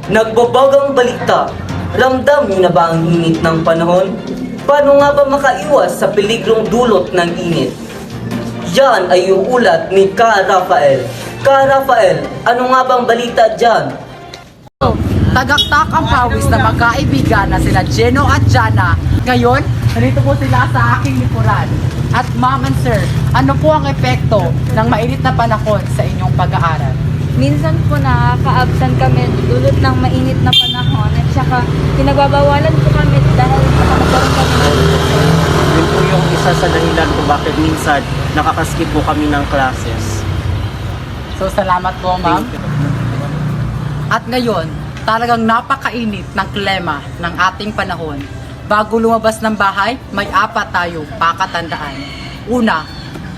Nagbabagang balita. Ramdam niyo na ba ang init ng panahon? Paano nga ba makaiwas sa peligrong dulot ng init? Yan ay uulat ni Ka Rafael. Ka Rafael, ano nga bang balita dyan? Tagaktak ang pawis na magkaibigan na sila Geno at Jana. Ngayon, narito po sila sa aking likuran. At ma'am and sir, ano po ang epekto ng mainit na panahon sa inyong pag-aaral? Minsan po nakaka-absent kami dulot ng mainit na panahon at saka pinagbabawalan po kami dahil nagkaroon kami ng Yun po yung isa sa dahilan kung bakit minsan nakakaskip po kami ng classes. So salamat po ma'am. At ngayon, talagang napakainit ng klima ng ating panahon. Bago lumabas ng bahay, may apat tayo pakatandaan. Una,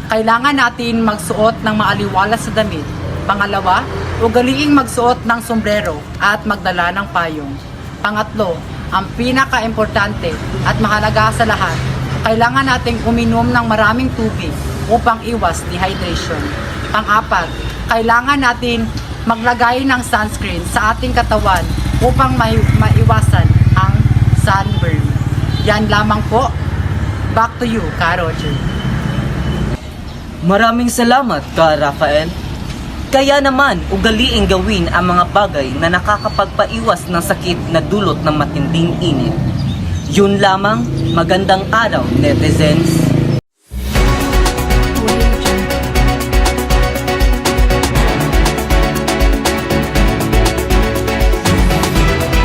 kailangan natin magsuot ng maaliwalas sa damit. Pangalawa, ugaliing magsuot ng sombrero at magdala ng payong. Pangatlo, ang pinaka-importante at mahalaga sa lahat, kailangan nating uminom ng maraming tubig upang iwas dehydration. Pang-apat, kailangan natin maglagay ng sunscreen sa ating katawan upang maiwasan ang sunburn. Yan lamang po. Back to you, Ka Roger. Maraming salamat, Ka Rafael. Kaya naman, ugaliing gawin ang mga bagay na nakakapagpaiwas ng sakit na dulot ng matinding init. Yun lamang, magandang araw, netizens.